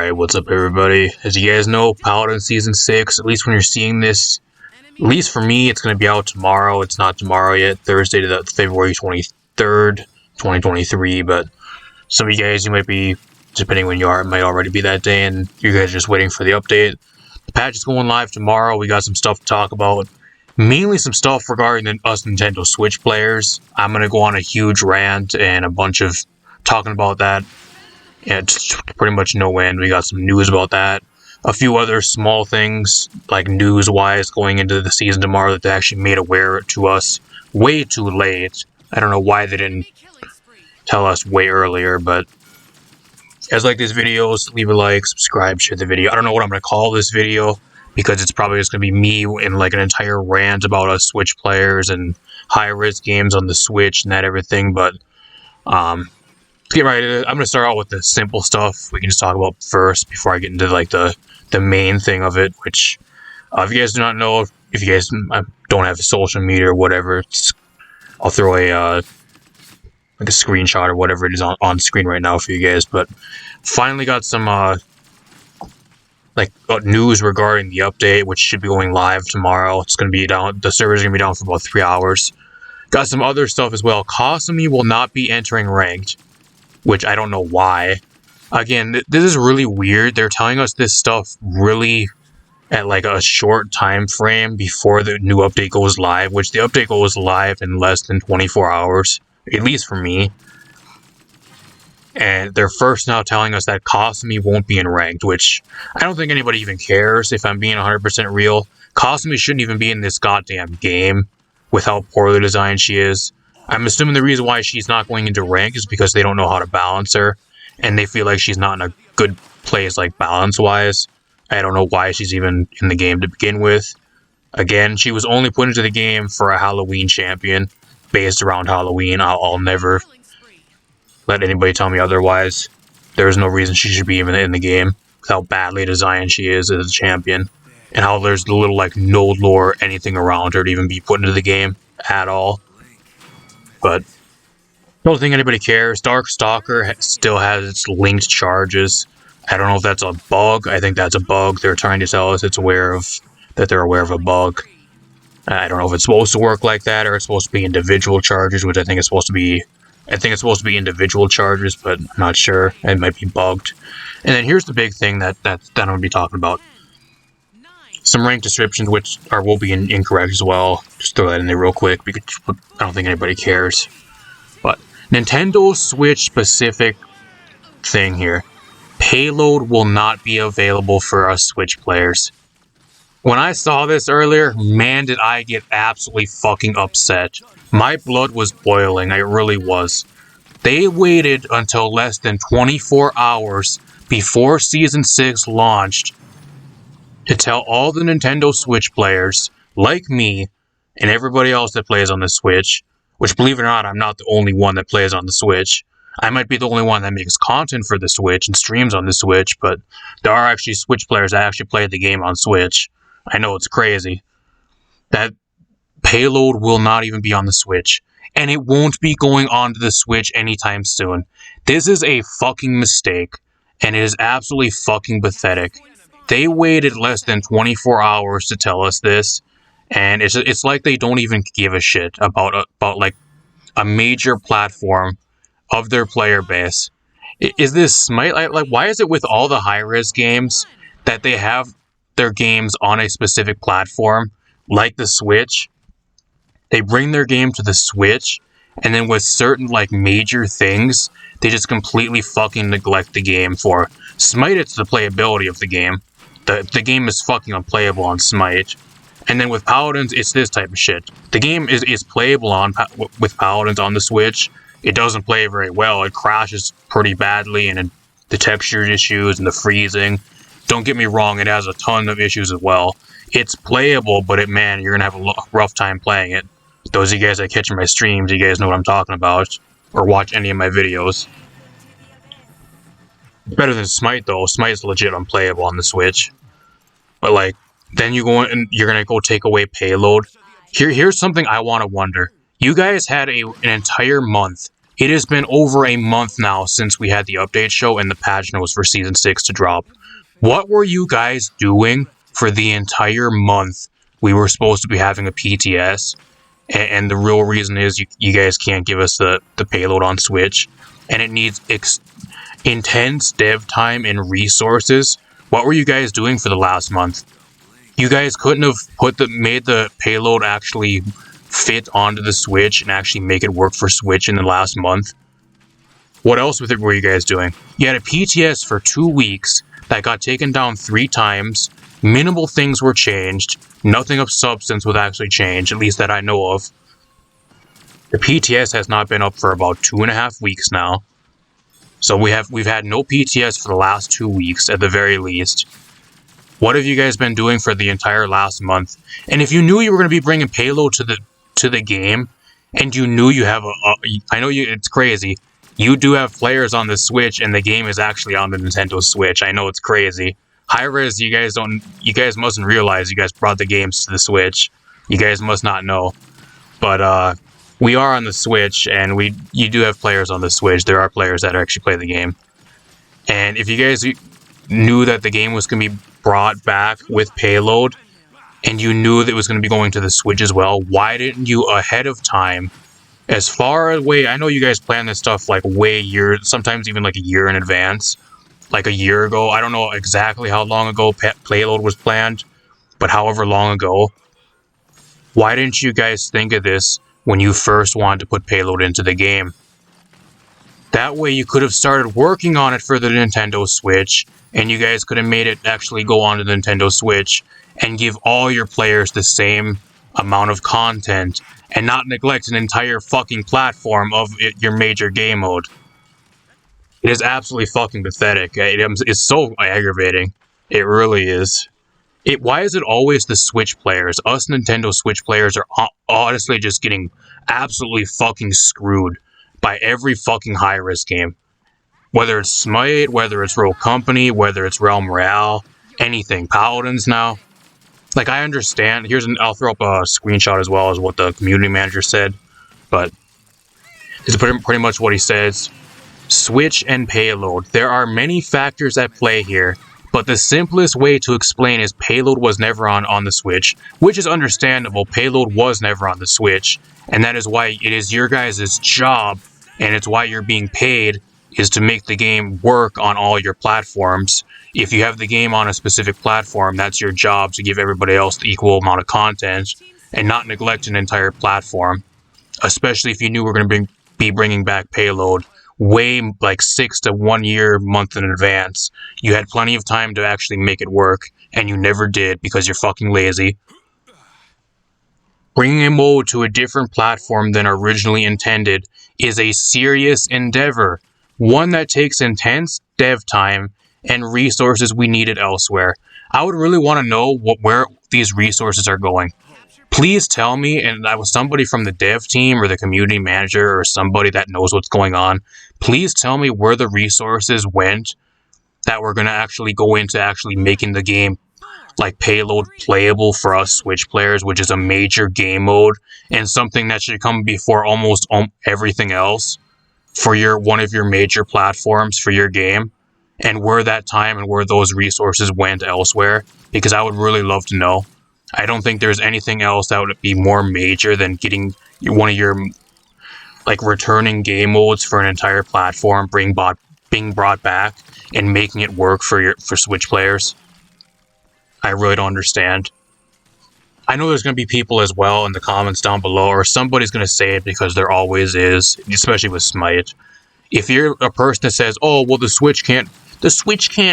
Alright, what's up everybody? As you guys know, Paladins Season 6, at least when you're seeing this, at least for me, it's going to be out tomorrow. It's not tomorrow yet, Thursday to February 23rd, 2023, but some of you guys, you might be, depending when you are, it might already be that day, and you guys are just waiting for the update. The patch is going live tomorrow. We got some stuff to talk about. Mainly some stuff regarding us Nintendo Switch players. I'm going to go on a huge rant and a bunch of talking about that. Yeah, it's pretty much no end. We got some news about that. A few other small things, like news-wise, going into the season tomorrow that they actually made aware to us way too late. I don't know why they didn't tell us way earlier, but if you guys like these videos, leave a like, subscribe, share the video. I don't know what I'm going to call this video, because it's probably just going to be me in like an entire rant about us Switch players and Hi-Rez games on the Switch and that everything, but let's get right into it. I'm going to start out with the simple stuff we can just talk about first before I get into like the main thing of it, which if you guys do not know, if you guys don't have social media or whatever, I'll throw a like a screenshot or whatever it is on screen right now for you guys. But finally got some news regarding the update, which should be going live tomorrow. It's going to be down. The server's going to be down for about 3 hours. Got some other stuff as well. Kasumi will not be entering ranked, which I don't know why. Again, this is really weird. They're telling us this stuff really at like a short time frame before the new update goes live, which the update goes live in less than 24 hours, at least for me. And they're first now telling us that Kasumi won't be in ranked, which I don't think anybody even cares, if I'm being 100% real. Kasumi shouldn't even be in this goddamn game with how poorly designed she is. I'm assuming the reason why she's not going into rank is because they don't know how to balance her, and they feel like she's not in a good place, like, balance-wise. I don't know why she's even in the game to begin with. Again, she was only put into the game for a Halloween champion, based around Halloween. I'll never let anybody tell me otherwise. There's no reason she should be even in the game, with how badly designed she is as a champion, and how there's little, like, no lore, anything around her to even be put into the game at all. But I don't think anybody cares. Dark Stalker still has its linked charges. I don't know if that's a bug. I think that's a bug. They're trying to tell us that they're aware of a bug. I don't know if it's supposed to work like that, or it's supposed to be individual charges, which I think it's supposed to be. I think it's supposed to be individual charges, but I'm not sure. It might be bugged. And then here's the big thing that I'm going to be talking about. Some rank descriptions, which will be incorrect as well. Just throw that in there real quick, because I don't think anybody cares. But Nintendo Switch specific thing here. Payload will not be available for us Switch players. When I saw this earlier, man, did I get absolutely fucking upset. My blood was boiling, it really was. They waited until less than 24 hours before Season 6 launched to tell all the Nintendo Switch players, like me, and everybody else that plays on the Switch, which, believe it or not, I'm not the only one that plays on the Switch. I might be the only one that makes content for the Switch and streams on the Switch, but there are actually Switch players that actually play the game on Switch. I know it's crazy. That Payload will not even be on the Switch, and it won't be going onto the Switch anytime soon. This is a fucking mistake, and it is absolutely fucking pathetic. They waited less than 24 hours to tell us this, and it's like they don't even give a shit about like a major platform of their player base. Is this Smite? Like, why is it with all the Hi-Rez games that they have their games on a specific platform, like the Switch? They bring their game to the Switch, and then with certain, like, major things, they just completely fucking neglect the game. For Smite, it's the playability of the game. The game is fucking unplayable on Smite. And then with Paladins, it's this type of shit. The game is playable with Paladins on the Switch. It doesn't play very well. It crashes pretty badly, and the texture issues and the freezing. Don't get me wrong, it has a ton of issues as well. It's playable, but man, you're going to have a rough time playing it. Those of you guys that catch my streams, you guys know what I'm talking about, or watch any of my videos. Better than Smite, though. Smite's legit unplayable on the Switch. But, like, then you go and you're going to go take away Payload. Here's something I want to wonder. You guys had an entire month It has been over a month now since we had the update show and the patch notes for Season 6 to drop. What were you guys doing for the entire month we were supposed to be having a PTS? And the real reason is you guys can't give us the payload on Switch. And it needs intense dev time and resources. What were you guys doing for the last month? You guys couldn't have made the payload actually fit onto the Switch and actually make it work for Switch in the last month? What else were you guys doing? You had a PTS for 2 weeks that got taken down 3 times. Minimal things were changed. Nothing of substance was actually changed, at least that I know of. The PTS has not been up for about 2.5 weeks now. So we've had no PTS for the last 2 weeks at the very least. What have you guys been doing for the entire last month? And if you knew you were going to be bringing Payload to the game, and you knew you have I know it's crazy. You do have players on the Switch, and the game is actually on the Nintendo Switch. I know it's crazy. Hi-Rez, you guys mustn't realize you guys brought the games to the Switch. You guys must not know. But we are on the Switch, and you do have players on the Switch. There are players that actually play the game. And if you guys knew that the game was going to be brought back with Payload, and you knew that it was going to be going to the Switch as well, why didn't you ahead of time, as far away, I know you guys plan this stuff like sometimes even like a year in advance, like a year ago. I don't know exactly how long ago Payload was planned, but however long ago, why didn't you guys think of this when you first wanted to put Payload into the game? That way you could have started working on it for the Nintendo Switch, and you guys could have made it actually go on to the Nintendo Switch and give all your players the same amount of content and not neglect an entire fucking platform of your major game mode. It is absolutely fucking pathetic. It's so aggravating. It really is. Why is it always the Switch players? Us Nintendo Switch players are honestly just getting absolutely fucking screwed by every fucking Hi-Rez game. Whether it's Smite, whether it's Rogue Company, whether it's Realm Royale, anything. Paladins now. Like, I understand. I'll throw up a screenshot as well as what the community manager said. But it's pretty much what he says. Switch and Payload. There are many factors at play here, but the simplest way to explain is Payload was never on the Switch, which is understandable. Payload was never on the Switch, and that is why it is your guys' job, and it's why you're being paid, is to make the game work on all your platforms. If you have the game on a specific platform, that's your job, to give everybody else the equal amount of content and not neglect an entire platform. Especially if you knew we're going to be bringing back Payload way like 6 to 1 year, month in advance. You had plenty of time to actually make it work, and you never did because you're fucking lazy. Bringing a mode to a different platform than originally intended is a serious endeavor, one that takes intense dev time and resources we needed elsewhere. I would really want to know where these resources are going. Please tell me, and I was somebody from the dev team or the community manager or somebody that knows what's going on, please tell me where the resources went that were going to actually go into actually making the game like Payload playable for us Switch players, which is a major game mode and something that should come before almost everything else for one of your major platforms for your game, and where that time and where those resources went elsewhere, because I would really love to know. I don't think there's anything else that would be more major than getting one of your like returning game modes for an entire platform being brought back and making it work for Switch players. I really don't understand. I know there's going to be people as well in the comments down below, or somebody's going to say it because there always is, especially with Smite. If you're a person that says, "Oh, well, the Switch can't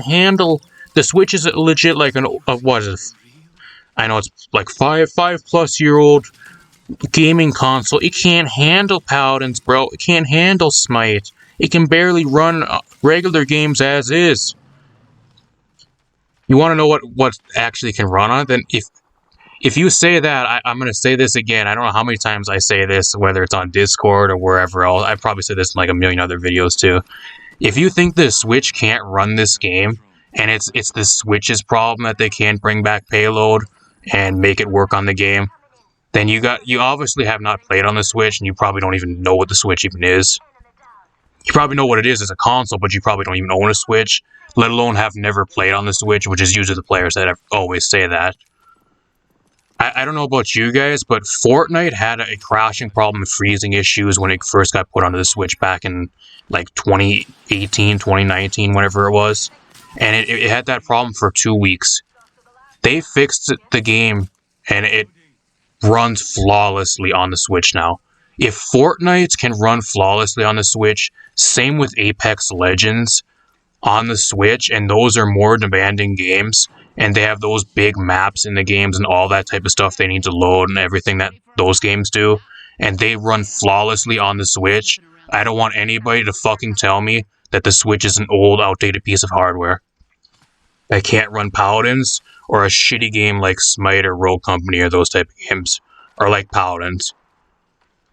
handle," the Switch is legit like what is it? I know it's like 5+ year-old gaming console. It can't handle Paladins, bro. It can't handle Smite. It can barely run regular games as is. You want to know what actually can run on it? Then if you say that, I'm going to say this again. I don't know how many times I say this, whether it's on Discord or wherever else. I probably said this in like a million other videos too. If you think the Switch can't run this game, and it's the Switch's problem that they can't bring back Payload and make it work on the game, then you obviously have not played on the Switch, and you probably don't even know what the Switch even is. You probably know what it is as a console, but you probably don't even own a Switch, let alone have never played on the Switch, which is usually the players that always say that. I don't know about you guys, but Fortnite had a crashing problem and freezing issues when it first got put onto the Switch back in like 2018, 2019, whatever it was. And it had that problem for 2 weeks. They fixed the game and it runs flawlessly on the Switch now. If Fortnite can run flawlessly on the Switch, same with Apex Legends on the Switch, and those are more demanding games, and they have those big maps in the games and all that type of stuff they need to load and everything that those games do, and they run flawlessly on the Switch. I don't want anybody to fucking tell me that the Switch is an old, outdated piece of hardware that can't run Paladins, or a shitty game like Smite or Rogue Company or those type of games, or like Paladins.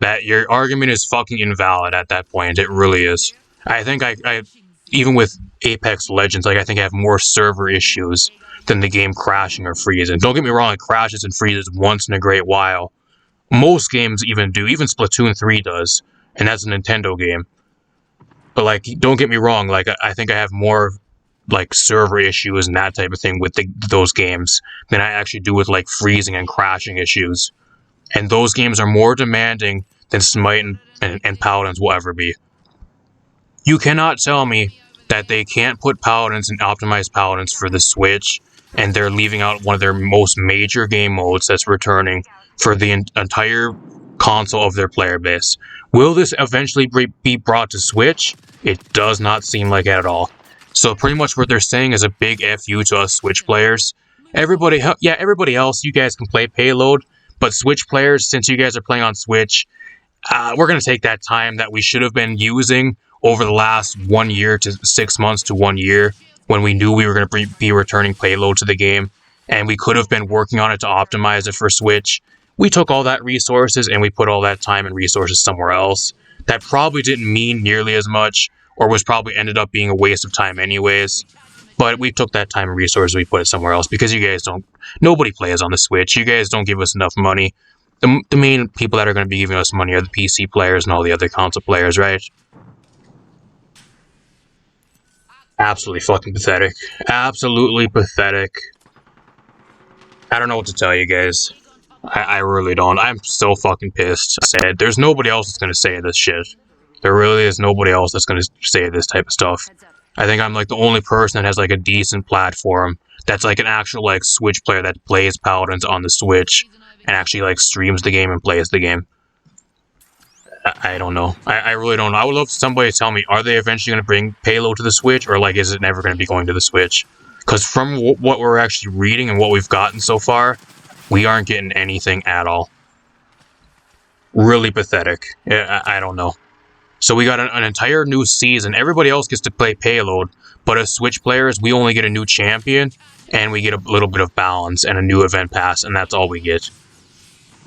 That your argument is fucking invalid at that point. It really is. I think I even with Apex Legends, like I think I have more server issues than the game crashing or freezing. Don't get me wrong, it crashes and freezes once in a great while. Most games even do. Even Splatoon 3 does, and that's a Nintendo game. But like, don't get me wrong, like I think I have more like server issues and that type of thing with those games than I actually do with like freezing and crashing issues. And those games are more demanding than Smite and Paladins will ever be. You cannot tell me that they can't put Paladins and optimize Paladins for the Switch, and they're leaving out one of their most major game modes that's returning for the entire console of their player base. Will this eventually be brought to Switch? It does not seem like it at all. So pretty much what they're saying is a big FU to us Switch players. Everybody else, you guys can play Payload, but Switch players, since you guys are playing on Switch, we're going to take that time that we should have been using over the last 1 year to 6 months to 1 year when we knew we were going to be returning Payload to the game, and we could have been working on it to optimize it for Switch. We took all that resources and we put all that time and resources somewhere else. That probably didn't mean nearly as much, or was probably ended up being a waste of time anyways. But we took that time and resources, we put it somewhere else because you guys nobody plays on the Switch. You guys don't give us enough money. The main people that are going to be giving us money are the PC players and all the other console players, right? Absolutely fucking pathetic. Absolutely pathetic. I don't know what to tell you guys. I really don't. I'm so fucking pissed. I said, there's nobody else that's going to say this shit. There really is nobody else that's going to say this type of stuff. I think I'm like the only person that has like a decent platform that's like an actual like Switch player that plays Paladins on the Switch and actually like streams the game and plays the game. I don't know. I really don't know. I would love somebody to tell me, are they eventually going to bring Payload to the Switch, or like is it never going to be going to the Switch? Because from what we're actually reading and what we've gotten so far, we aren't getting anything at all. Really pathetic. I don't know. So we got an entire new season. Everybody else gets to play Payload, but as Switch players, we only get a new champion, and we get a little bit of balance and a new event pass, and that's all we get.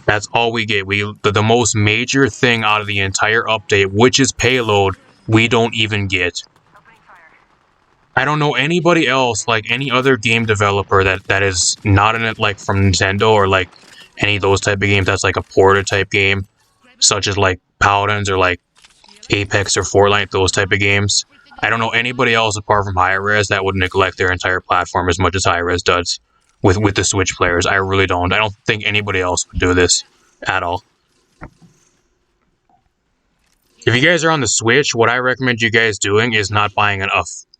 That's all we get. The most major thing out of the entire update, which is Payload, we don't even get. I don't know anybody else, like any other game developer that is not in it, like from Nintendo or like any of those type of games that's like a ported type game, such as like Paladins or like Apex or Fortnite, those type of games. I don't know anybody else apart from Hi-Rez that would neglect their entire platform as much as Hi-Rez does with the Switch players. I really don't. I don't think anybody else would do this at all. If you guys are on the Switch, what I recommend you guys doing is not buying an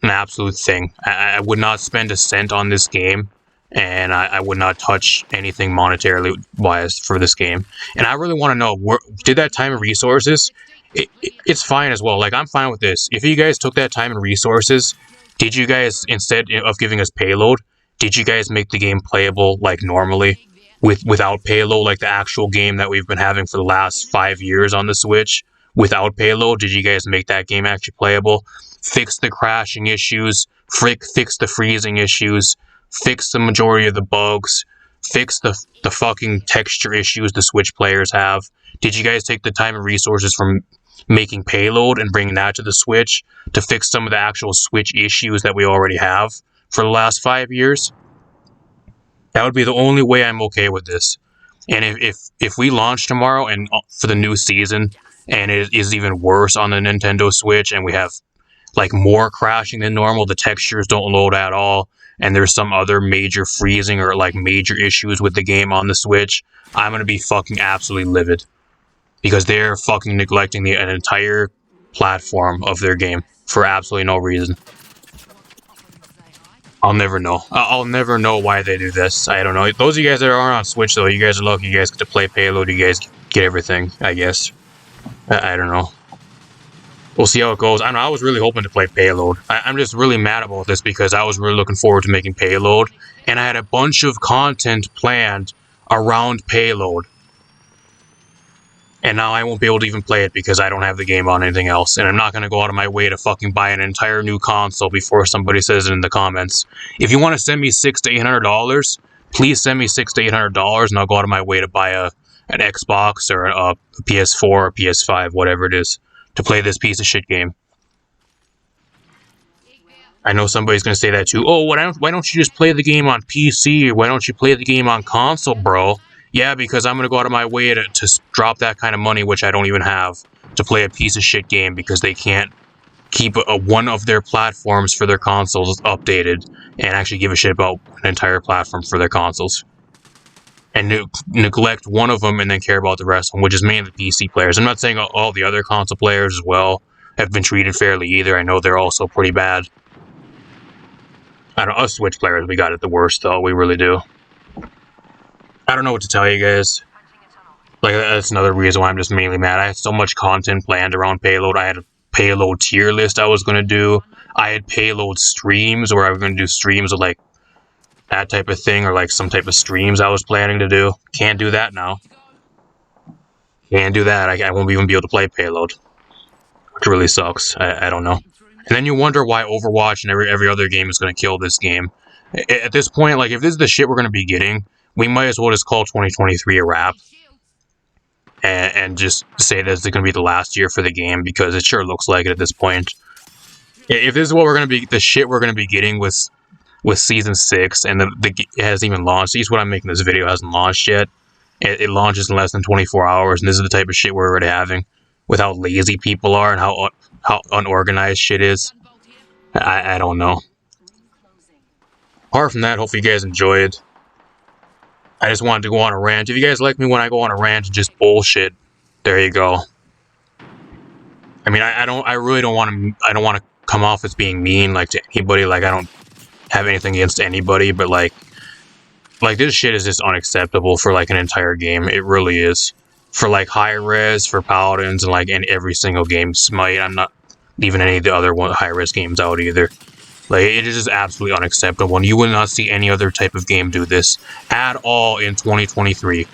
absolute thing. I would not spend a cent on this game, and I would not touch anything monetarily wise for this game. And I really want to know, did that time and resources? It's fine as well. Like, I'm fine with this. If you guys took that time and resources, did you guys, instead of giving us Payload, did you guys make the game playable like normally without Payload, like the actual game that we've been having for the last 5 years on the Switch? Without Payload, did you guys make that game actually playable? Fix the crashing issues, fix the freezing issues, fix the majority of the bugs, fix the fucking texture issues the Switch players have. Did you guys take the time and resources from making Payload and bringing that to the Switch to fix some of the actual Switch issues that we already have for the last 5 years? That would be the only way I'm okay with this. And if we launch tomorrow and for the new season, and it is even worse on the Nintendo Switch, and we have like more crashing than normal. The textures don't load at all, and there's some other major freezing or like major issues with the game on the Switch, I'm gonna be fucking absolutely livid because they're fucking neglecting an entire platform of their game for absolutely no reason. I'll never know. I'll never know why they do this. I don't know. Those of you guys that are on Switch, though, you guys are lucky. You guys get to play Payload. You guys get everything, I guess. I don't know. We'll see how it goes. I don't know. I was really hoping to play Payload. I'm just really mad about this because I was really looking forward to making Payload, and I had a bunch of content planned around Payload. And now I won't be able to even play it because I don't have the game on anything else. And I'm not going to go out of my way to fucking buy an entire new console before somebody says it in the comments. If you want to send me $600 to $800, please send me $600 to $800 and I'll go out of my way to buy an Xbox or a PS4 or PS5, whatever it is, to play this piece of shit game. I know somebody's going to say that too. Oh, why don't you just play the game on PC? Why don't you play the game on console, bro? Yeah, because I'm going to go out of my way to drop that kind of money, which I don't even have, to play a piece of shit game because they can't keep one of their platforms for their consoles updated and actually give a shit about an entire platform for their consoles. And neglect one of them and then care about the rest of them, which is mainly PC players. I'm not saying all the other console players as well have been treated fairly either. I know they're also pretty bad. I don't know, us Switch players, we got it the worst, though. We really do. I don't know what to tell you guys. Like, that's another reason why I'm just mainly mad. I had so much content planned around Payload. I had a Payload tier list I was going to do. I had Payload streams where I was going to do streams of, like, that type of thing, or, like, some type of streams I was planning to do. Can't do that now. Can't do that. I won't even be able to play Payload. Which really sucks. I don't know. And then you wonder why Overwatch and every other game is going to kill this game. At this point, like, if this is the shit we're going to be getting, we might as well just call 2023 a wrap. And just say that it's going to be the last year for the game, because it sure looks like it at this point. If this is what we're going to be, the shit we're going to be getting with Season 6, and it hasn't even launched. At least when I'm making this video hasn't launched yet. It launches in less than 24 hours, and this is the type of shit we're already having. With how lazy people are and how unorganized shit is. I don't know. Apart from that, hopefully you guys enjoyed. I just wanted to go on a rant. If you guys like me when I go on a rant and just bullshit, there you go. I mean, I really don't want to come off as being mean, like, to anybody. Like, I don't have anything against anybody, but like this shit is just unacceptable for like an entire game. It really is. For like Hi-Rez, for Paladins, and like in every single game. Smite, I'm not leaving any of the other Hi-Rez games out either. Like, it is just absolutely unacceptable, and you will not see any other type of game do this at all in 2023.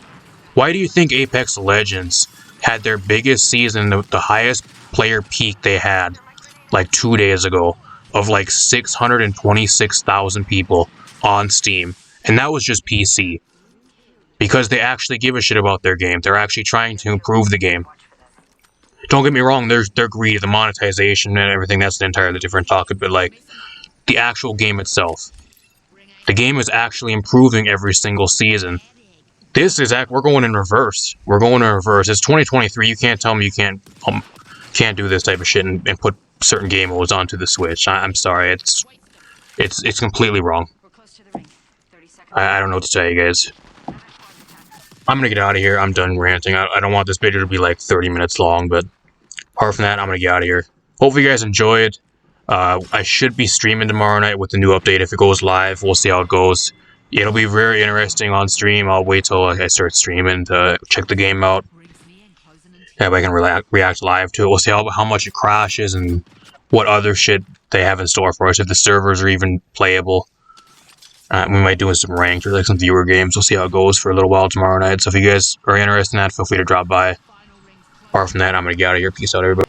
Why do you think Apex Legends had their biggest season, the highest player peak they had, like 2 days ago, of like 626,000 people on Steam, and that was just PC. Because they actually give a shit about their game. They're actually trying to improve the game. Don't get me wrong, they're greedy, the monetization and everything, that's an entirely different topic, but like, the actual game itself. The game is actually improving every single season. We're going in reverse. We're going in reverse. It's 2023, you can't tell me you can't do this type of shit and put certain game modes onto the Switch. I'm sorry, it's completely wrong. I don't know what to tell you guys. I'm gonna get out of here. I'm done ranting. I don't want this video to be like 30 minutes long, but apart from that, I'm gonna get out of here. Hopefully you guys enjoyed. I should be streaming tomorrow night with the new update if it goes live. We'll see how it goes. It'll be very interesting on stream. I'll wait till I start streaming to check the game out. That way I can react live to it. We'll see how much it crashes and what other shit they have in store for us, if the servers are even playable. We might do some ranked or like some viewer games. We'll see how it goes for a little while tomorrow night. So if you guys are interested in that, feel free to drop by. Apart from that, I'm going to get out of here. Peace out, everybody.